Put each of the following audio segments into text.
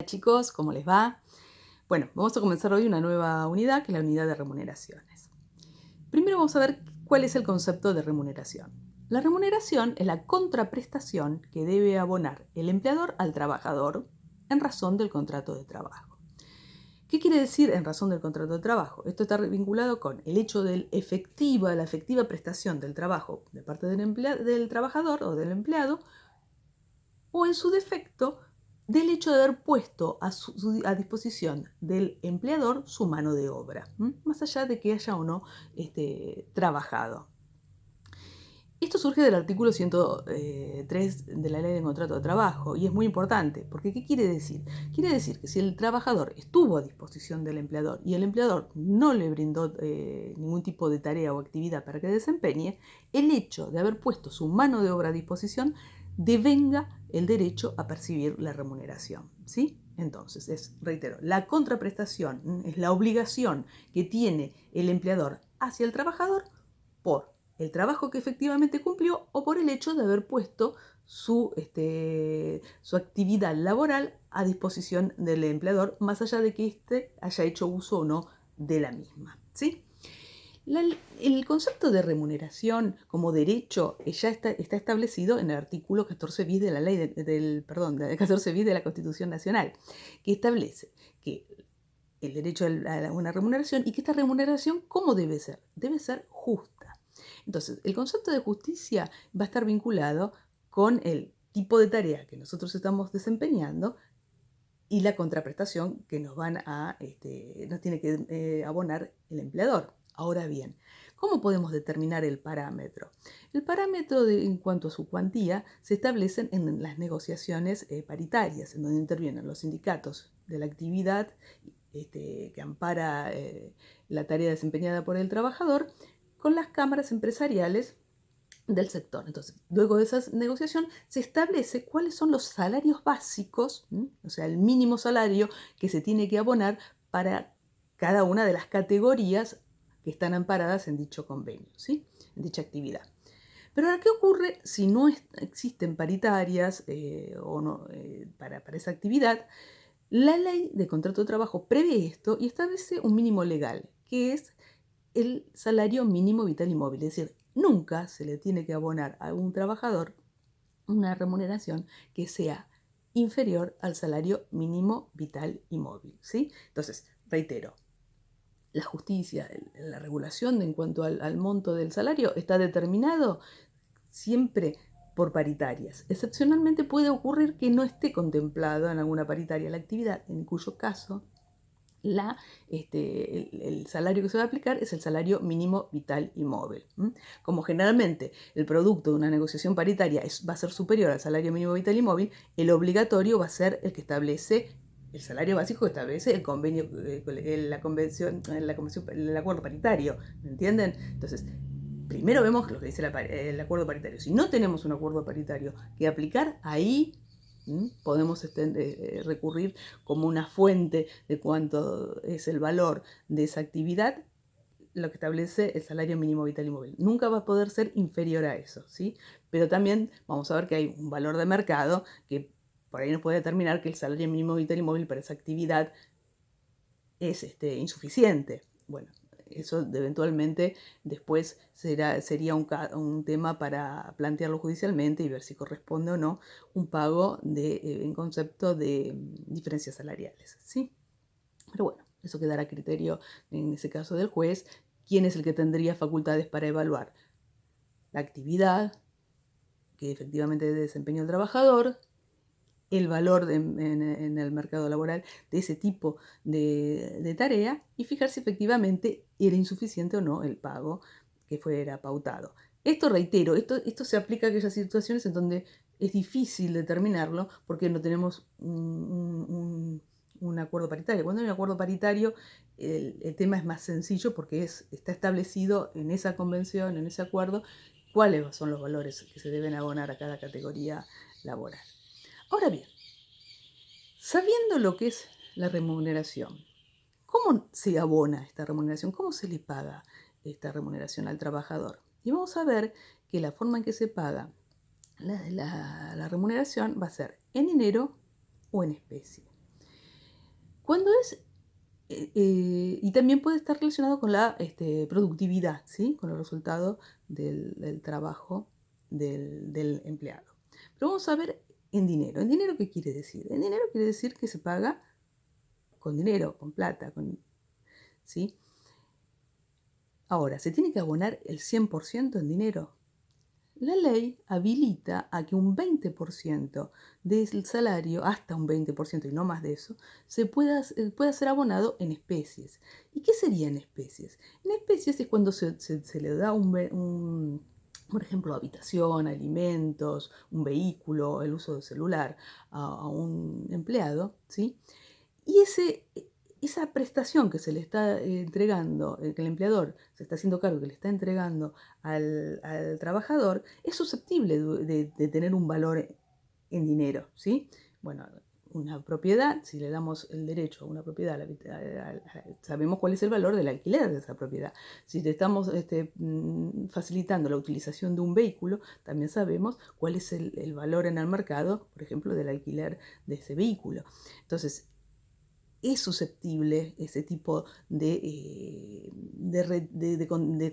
Chicos, ¿cómo les va? Bueno, vamos a comenzar hoy una nueva unidad, que es la unidad de remuneraciones. Primero vamos a ver cuál es el concepto de remuneración. La remuneración es la contraprestación que debe abonar el empleador al trabajador en razón del contrato de trabajo. ¿Qué quiere decir en razón del contrato de trabajo? Esto está vinculado con el hecho de la efectiva prestación del trabajo de parte del trabajador o del empleado, o en su defecto, del hecho de haber puesto a disposición del empleador su mano de obra, más allá de que haya o no trabajado. Esto surge del artículo 103 de la Ley de Contrato de Trabajo y es muy importante, porque ¿qué quiere decir? Quiere decir que si el trabajador estuvo a disposición del empleador y el empleador no le brindó ningún tipo de tarea o actividad para que desempeñe, el hecho de haber puesto su mano de obra a disposición devenga el derecho a percibir la remuneración, ¿sí? Entonces, reitero, la contraprestación es la obligación que tiene el empleador hacia el trabajador por el trabajo que efectivamente cumplió o por el hecho de haber puesto su actividad laboral a disposición del empleador, más allá de que éste haya hecho uso o no de la misma, ¿sí? El concepto de remuneración como derecho ya está establecido en el artículo 14 bis de la ley del 14 bis de la Constitución Nacional, que establece que el derecho a una remuneración y que esta remuneración, ¿cómo debe ser? Debe ser justa. Entonces, el concepto de justicia va a estar vinculado con el tipo de tarea que nosotros estamos desempeñando y la contraprestación que nos tiene que abonar el empleador. Ahora bien, ¿cómo podemos determinar el parámetro? El parámetro en cuanto a su cuantía se establecen en las negociaciones paritarias, en donde intervienen los sindicatos de la actividad que ampara la tarea desempeñada por el trabajador con las cámaras empresariales del sector. Entonces, luego de esa negociación se establece cuáles son los salarios básicos, o sea, el mínimo salario que se tiene que abonar para cada una de las categorías que están amparadas en dicho convenio, ¿sí? En dicha actividad. Pero ahora, ¿qué ocurre si no existen paritarias para esa actividad? La ley de contrato de trabajo prevé esto y establece un mínimo legal, que es el salario mínimo vital y móvil. Es decir, nunca se le tiene que abonar a un trabajador una remuneración que sea inferior al salario mínimo vital y móvil, ¿sí? Entonces, reitero, la justicia, la regulación en cuanto al monto del salario está determinado siempre por paritarias. Excepcionalmente puede ocurrir que no esté contemplado en alguna paritaria la actividad, en cuyo caso el salario que se va a aplicar es el salario mínimo vital y móvil. Como generalmente el producto de una negociación paritaria va a ser superior al salario mínimo vital y móvil, el obligatorio va a ser el que establece el salario básico que establece el convenio, el acuerdo paritario, ¿me entienden? Entonces, primero vemos lo que dice el acuerdo paritario. Si no tenemos un acuerdo paritario que aplicar, ahí podemos recurrir como una fuente de cuánto es el valor de esa actividad, lo que establece el salario mínimo vital y móvil. Nunca va a poder ser inferior a eso, ¿sí? Pero también vamos a ver que hay un valor de mercado que por ahí nos puede determinar que el salario mínimo vital y móvil para esa actividad es insuficiente. Bueno, eso eventualmente después sería un tema para plantearlo judicialmente y ver si corresponde o no un pago en concepto de diferencias salariales, ¿sí? Pero bueno, eso quedará a criterio, en ese caso, del juez, quién es el que tendría facultades para evaluar la actividad que efectivamente desempeña el trabajador, el valor en el mercado laboral de ese tipo de tarea y fijar si efectivamente era insuficiente o no el pago que fuera pautado. Esto, reitero, esto se aplica a aquellas situaciones en donde es difícil determinarlo porque no tenemos un acuerdo paritario. Cuando hay un acuerdo paritario, el tema es más sencillo porque está establecido en esa convención, en ese acuerdo, cuáles son los valores que se deben abonar a cada categoría laboral. Ahora bien, sabiendo lo que es la remuneración, ¿cómo se abona esta remuneración? ¿Cómo se le paga esta remuneración al trabajador? Y vamos a ver que la forma en que se paga la remuneración va a ser en dinero o en especie. Cuando es, y también puede estar relacionado con la productividad, ¿sí? Con los resultados del trabajo del empleado. Pero vamos a ver en dinero. ¿En dinero qué quiere decir? En dinero quiere decir que se paga con dinero, con plata, ¿sí? Ahora, ¿se tiene que abonar el 100% en dinero? La ley habilita a que un 20% del salario, hasta un 20% y no más de eso, pueda ser abonado en especies. ¿Y qué sería en especies? En especies es cuando se le da por ejemplo, habitación, alimentos, un vehículo, el uso del celular a un empleado, ¿sí? Y esa prestación que se le está entregando, que el empleador se está haciendo cargo, que le está entregando al trabajador, es susceptible de tener un valor en dinero, ¿sí? Bueno, una propiedad, si le damos el derecho a una propiedad, sabemos cuál es el valor del alquiler de esa propiedad. Si le estamos facilitando la utilización de un vehículo, también sabemos cuál es el valor en el mercado, por ejemplo, del alquiler de ese vehículo. Entonces, es susceptible ese tipo de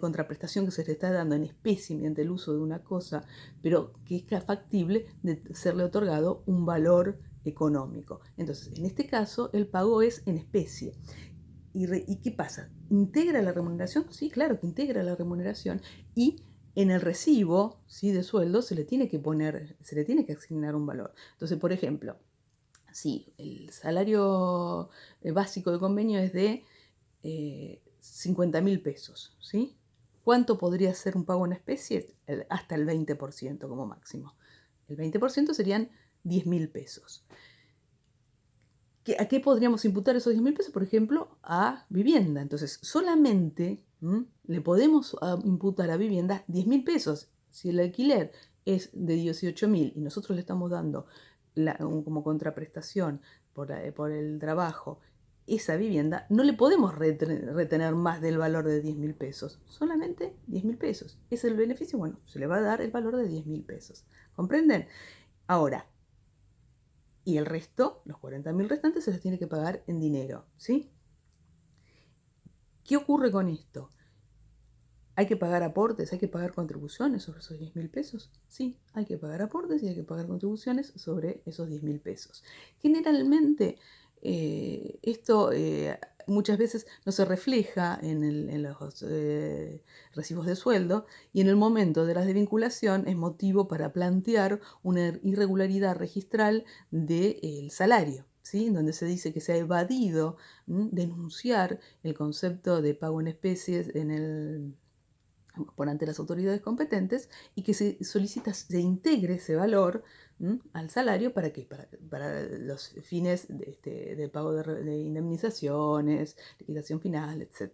contraprestación que se le está dando en especie mediante el uso de una cosa, pero que es factible de serle otorgado un valor económico. Entonces, en este caso, el pago es en especie. ¿Y qué pasa? ¿Integra la remuneración? Sí, claro que integra la remuneración y en el recibo, ¿sí?, de sueldo se le tiene que asignar un valor. Entonces, por ejemplo, sí, el salario básico de convenio es de 50.000 pesos, ¿sí? ¿Cuánto podría ser un pago en especie? Hasta el 20% como máximo. El 20% serían 10.000 pesos. ¿A qué podríamos imputar esos 10.000 pesos? Por ejemplo, a vivienda. Entonces, solamente le podemos imputar a vivienda 10.000 pesos. Si el alquiler es de 18.000 y nosotros le estamos dando como contraprestación por el trabajo esa vivienda, no le podemos retener más del valor de 10.000 pesos. Solamente 10.000 pesos. ¿Es el beneficio? Bueno, se le va a dar el valor de 10.000 pesos. ¿Comprenden? Ahora, y el resto, los 40.000 restantes, se los tiene que pagar en dinero, ¿sí? ¿Qué ocurre con esto? ¿Hay que pagar aportes? ¿Hay que pagar contribuciones sobre esos 10.000 pesos? Sí, hay que pagar aportes y hay que pagar contribuciones sobre esos 10.000 pesos. Generalmente, esto muchas veces no se refleja en los recibos de sueldo y en el momento de la desvinculación es motivo para plantear una irregularidad registral del salario, ¿sí? Donde se dice que se ha evadido denunciar el concepto de pago en especies por ante las autoridades competentes y que se solicita, se integre ese valor al salario para los fines de pago de indemnizaciones, liquidación final, etc.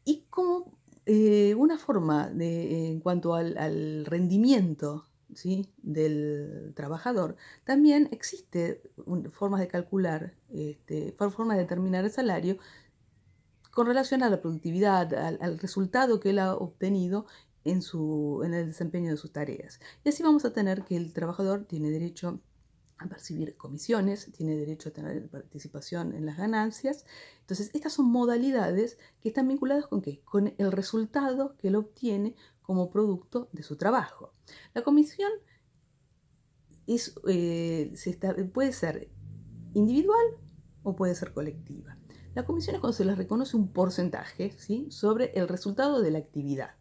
Y como una forma en cuanto al rendimiento, ¿sí?, del trabajador, también existe formas de calcular, formas de determinar el salario con relación a la productividad, al resultado que él ha obtenido en el desempeño de sus tareas. Y así vamos a tener que el trabajador tiene derecho a percibir comisiones, tiene derecho a tener participación en las ganancias. Entonces, estas son modalidades que están vinculadas con ¿qué? Con el resultado que él obtiene como producto de su trabajo. La comisión puede ser individual o puede ser colectiva. La comisión es cuando se les reconoce un porcentaje, ¿sí?, sobre el resultado de la actividad.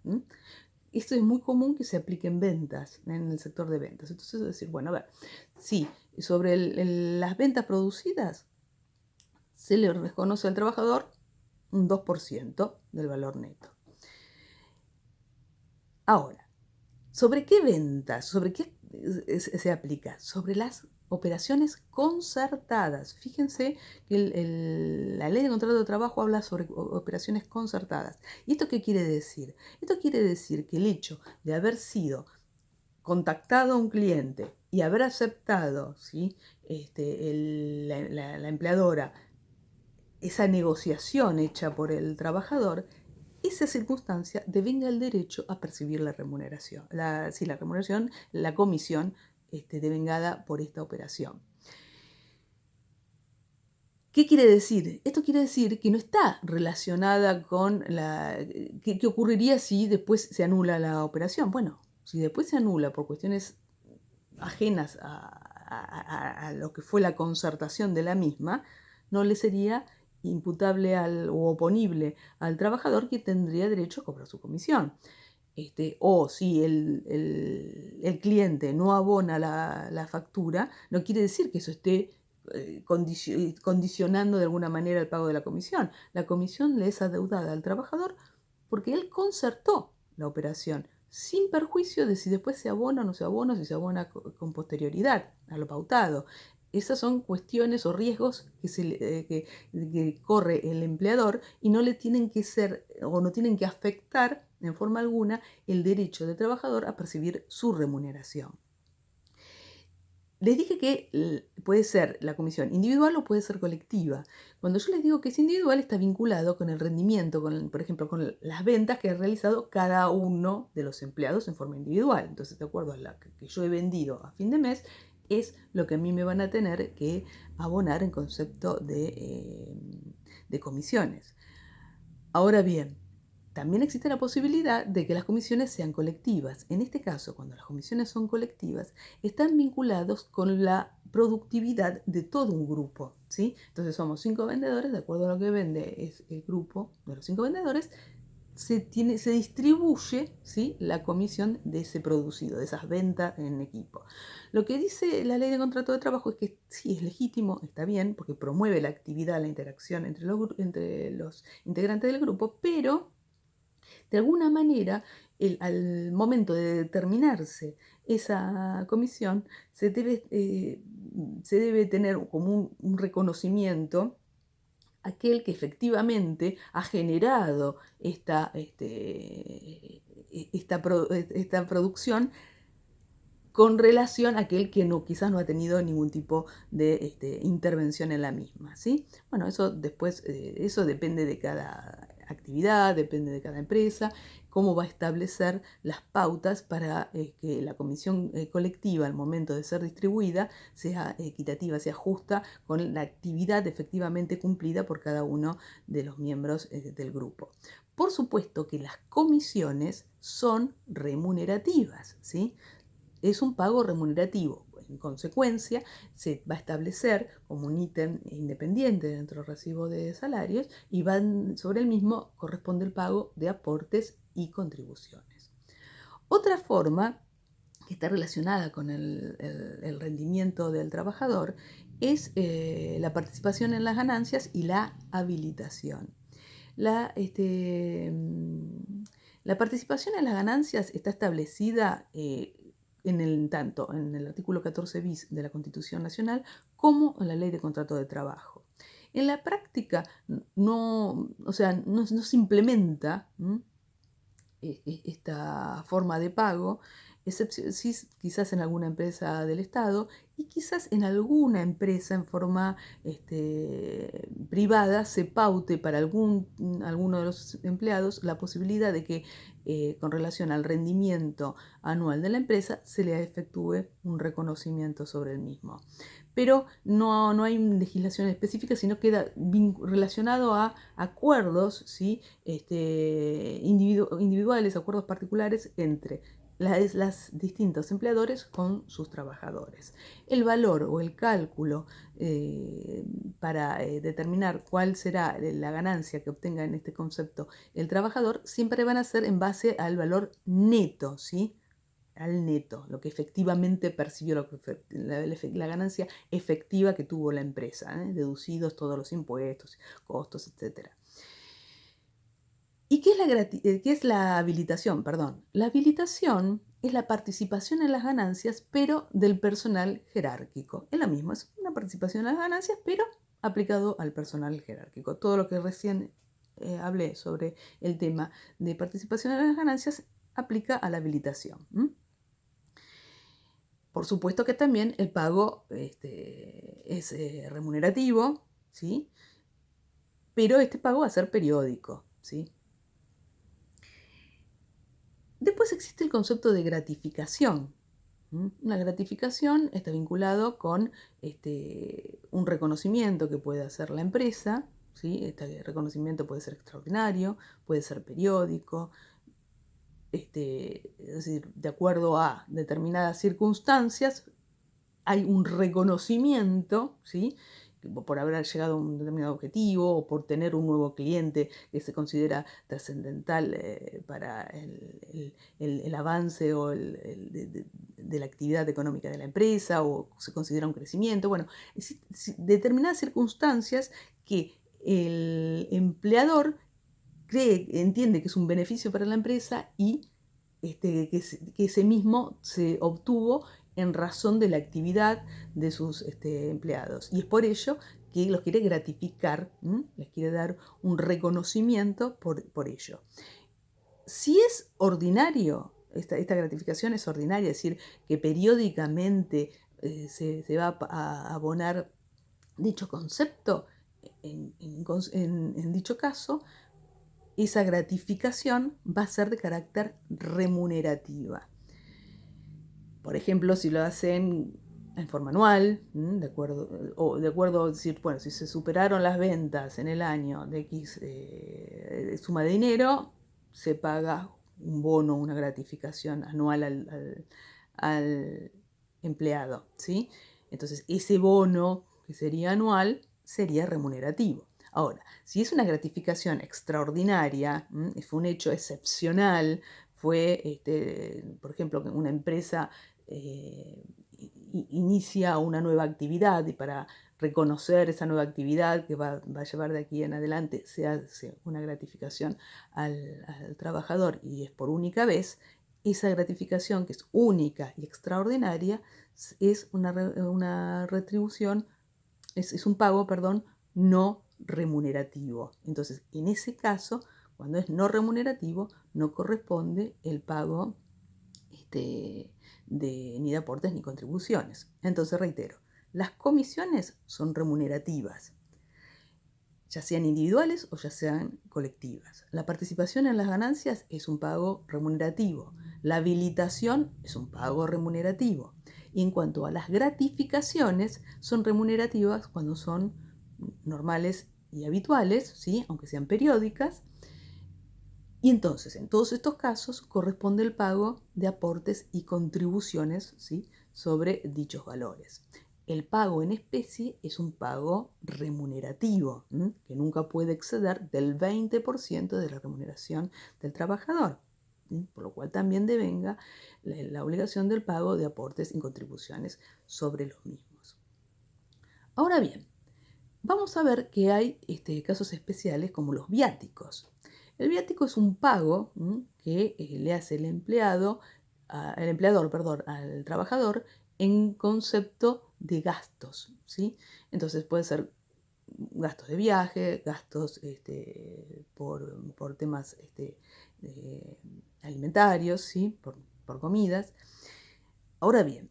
Esto es muy común que se aplique en ventas, en el sector de ventas. Entonces, es decir, bueno, a ver, sí, sobre las ventas producidas se le reconoce al trabajador un 2% del valor neto. Ahora, ¿sobre qué ventas? ¿Sobre qué se aplica? Sobre las operaciones concertadas. Fíjense que la ley de contrato de trabajo habla sobre operaciones concertadas. ¿Y esto qué quiere decir? Esto quiere decir que el hecho de haber sido contactado a un cliente y haber aceptado, ¿sí?, la empleadora esa negociación hecha por el trabajador, esa circunstancia devenga el derecho a percibir la remuneración, la comisión devengada por esta operación. ¿Qué quiere decir? Esto quiere decir que no está relacionada con ¿qué ocurriría si después se anula la operación? Bueno, si después se anula por cuestiones ajenas a lo que fue la concertación de la misma, no le sería imputable o oponible al trabajador, que tendría derecho a cobrar su comisión. O si el cliente no abona la factura, no quiere decir que eso esté condicionando de alguna manera el pago de la comisión. La comisión le es adeudada al trabajador porque él concertó la operación, sin perjuicio de si después se abona o no se abona, si se abona con posterioridad a lo pautado. Esas son cuestiones o riesgos que corre el empleador y no le tienen que ser o no tienen que afectar en forma alguna el derecho del trabajador a percibir su remuneración. Les dije que puede ser la comisión individual o puede ser colectiva. Cuando yo les digo que es individual, está vinculado con el rendimiento, por ejemplo, con las ventas que ha realizado cada uno de los empleados en forma individual. Entonces, de acuerdo a la que yo he vendido a fin de mes, es lo que a mí me van a tener que abonar en concepto de comisiones. Ahora bien, también existe la posibilidad de que las comisiones sean colectivas. En este caso, cuando las comisiones son colectivas, están vinculados con la productividad de todo un grupo, ¿sí? Entonces somos 5 vendedores, de acuerdo a lo que vende es el grupo de los 5 vendedores, se distribuye, ¿sí?, la comisión de ese producido, de esas ventas en equipo. Lo que dice la ley de contrato de trabajo es que sí, es legítimo, está bien, porque promueve la actividad, la interacción entre los integrantes del grupo, pero de alguna manera, al momento de determinarse esa comisión, se debe tener como un reconocimiento aquel que efectivamente ha generado esta producción, con relación a aquel que quizás no ha tenido ningún tipo de intervención en la misma, ¿sí? Bueno, eso después, eso depende de cada actividad, depende de cada empresa, cómo va a establecer las pautas para que la comisión colectiva al momento de ser distribuida sea equitativa, sea justa con la actividad efectivamente cumplida por cada uno de los miembros del grupo. Por supuesto que las comisiones son remunerativas, ¿sí? Es un pago remunerativo. En consecuencia, se va a establecer como un ítem independiente dentro del recibo de salarios y sobre el mismo corresponde el pago de aportes y contribuciones. Otra forma que está relacionada con el rendimiento del trabajador es la participación en las ganancias y la habilitación. La participación en las ganancias está establecida tanto en el artículo 14 bis de la Constitución Nacional como en la Ley de Contrato de Trabajo. En la práctica no se implementa esta forma de pago, quizás en alguna empresa del Estado y quizás en alguna empresa en forma privada se paute para alguno de los empleados la posibilidad de que con relación al rendimiento anual de la empresa se le efectúe un reconocimiento sobre el mismo. Pero no hay legislación específica, sino queda relacionado a acuerdos, ¿sí?, individuales, acuerdos particulares entre los distintos empleadores con sus trabajadores. El valor o el cálculo para determinar cuál será la ganancia que obtenga en este concepto el trabajador siempre van a ser en base al valor neto, ¿sí?, al neto, lo que efectivamente percibió, la ganancia efectiva que tuvo la empresa, deducidos todos los impuestos, costos, etc. ¿Y qué es la habilitación? Perdón. La habilitación es la participación en las ganancias, pero del personal jerárquico. Es lo mismo, es una participación en las ganancias, pero aplicado al personal jerárquico. Todo lo que recién hablé sobre el tema de participación en las ganancias aplica a la habilitación. Por supuesto que también el pago es remunerativo, ¿sí?, pero este pago va a ser periódico, ¿sí? Después existe el concepto de gratificación. Una gratificación está vinculado con un reconocimiento que puede hacer la empresa, ¿sí? Este reconocimiento puede ser extraordinario, puede ser periódico, es decir, de acuerdo a determinadas circunstancias, hay un reconocimiento, ¿sí? Por haber llegado a un determinado objetivo o por tener un nuevo cliente que se considera trascendental para el avance o de la actividad económica de la empresa o se considera un crecimiento. Bueno, determinadas circunstancias que el empleador entiende que es un beneficio para la empresa y que ese mismo se obtuvo en razón de la actividad de sus empleados. Y es por ello que los quiere gratificar, les quiere dar un reconocimiento por ello. Si es ordinario, esta gratificación es ordinaria, es decir, que periódicamente se va a abonar dicho concepto, en dicho caso, esa gratificación va a ser de carácter remunerativa. Por ejemplo, si lo hacen en forma anual, de acuerdo, decir, bueno, si se superaron las ventas en el año de X suma de dinero, se paga un bono, una gratificación anual al empleado, ¿sí? Entonces, ese bono, que sería anual, sería remunerativo. Ahora, si es una gratificación extraordinaria, fue un hecho excepcional, fue, por ejemplo, que una empresa inicia una nueva actividad y para reconocer esa nueva actividad que va a llevar de aquí en adelante se hace una gratificación al trabajador y es por única vez, esa gratificación que es única y extraordinaria es una retribución, es un pago, perdón, no remunerativo. Entonces, en ese caso, cuando es no remunerativo, no corresponde el pago ni de aportes ni contribuciones. Entonces, reitero, las comisiones son remunerativas, ya sean individuales o ya sean colectivas. La participación en las ganancias es un pago remunerativo. La habilitación es un pago remunerativo. Y en cuanto a las gratificaciones, son remunerativas cuando son normales y habituales, ¿sí? Aunque sean periódicas. Y entonces, en todos estos casos, corresponde el pago de aportes y contribuciones, ¿sí? Sobre dichos valores. El pago en especie es un pago remunerativo, que nunca puede exceder del 20% de la remuneración del trabajador, por lo cual también devenga la obligación del pago de aportes y contribuciones sobre los mismos. Ahora bien, vamos a ver que hay casos especiales como los viáticos. El viático es un pago que le hace el empleador, al trabajador en concepto de gastos, ¿sí? Entonces puede ser gastos de viaje, gastos por temas alimentarios, ¿sí? Por comidas. Ahora bien,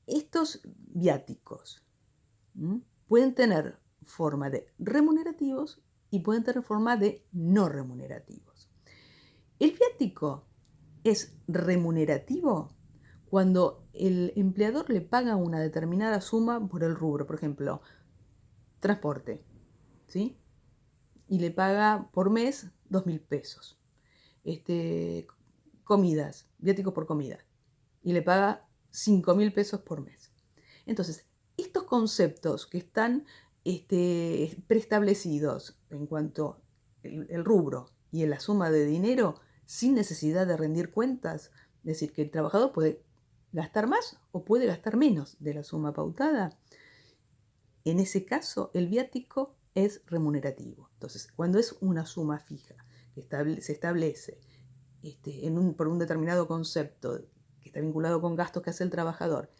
estos viáticos pueden tener forma de remunerativos y pueden tener forma de no remunerativos. El viático es remunerativo cuando el empleador le paga una determinada suma por el rubro, por ejemplo, transporte, ¿sí? Y le paga por mes 2.000 pesos. Comidas, viáticos por comida, y le paga 5.000 pesos por mes. Entonces, estos conceptos que están preestablecidos en cuanto el rubro y en la suma de dinero sin necesidad de rendir cuentas, es decir, que el trabajador puede gastar más o puede gastar menos de la suma pautada, en ese caso el viático es remunerativo. Entonces, cuando es una suma fija que se establece por un determinado concepto que está vinculado con gastos que hace el trabajador,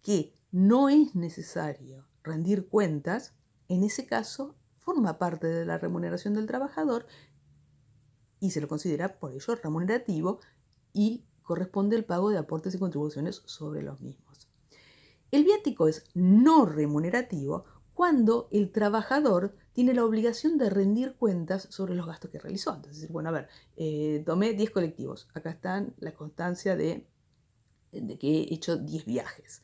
que no es necesario rendir cuentas, en ese caso forma parte de la remuneración del trabajador y se lo considera por ello remunerativo y corresponde el pago de aportes y contribuciones sobre los mismos. El viático es no remunerativo cuando el trabajador tiene la obligación de rendir cuentas sobre los gastos que realizó. Entonces, bueno, a ver, tomé 10 colectivos. Acá están la constancia de de que he hecho 10 viajes.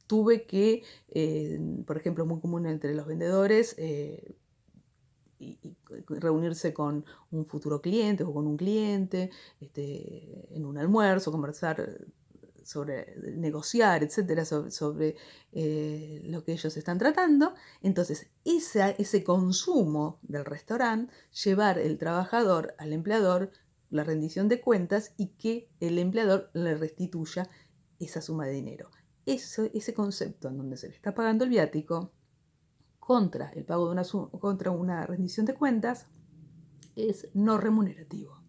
Tuve que, por ejemplo, muy común entre los vendedores, y reunirse con un futuro cliente o con un cliente, en un almuerzo, conversar sobre negociar, etcétera, sobre lo que ellos están tratando. Entonces, ese consumo del restaurante, llevar el trabajador al empleador la rendición de cuentas y que el empleador le restituya esa suma de dinero. Ese concepto en donde se le está pagando el viático contra el pago de contra una rendición de cuentas es no remunerativo.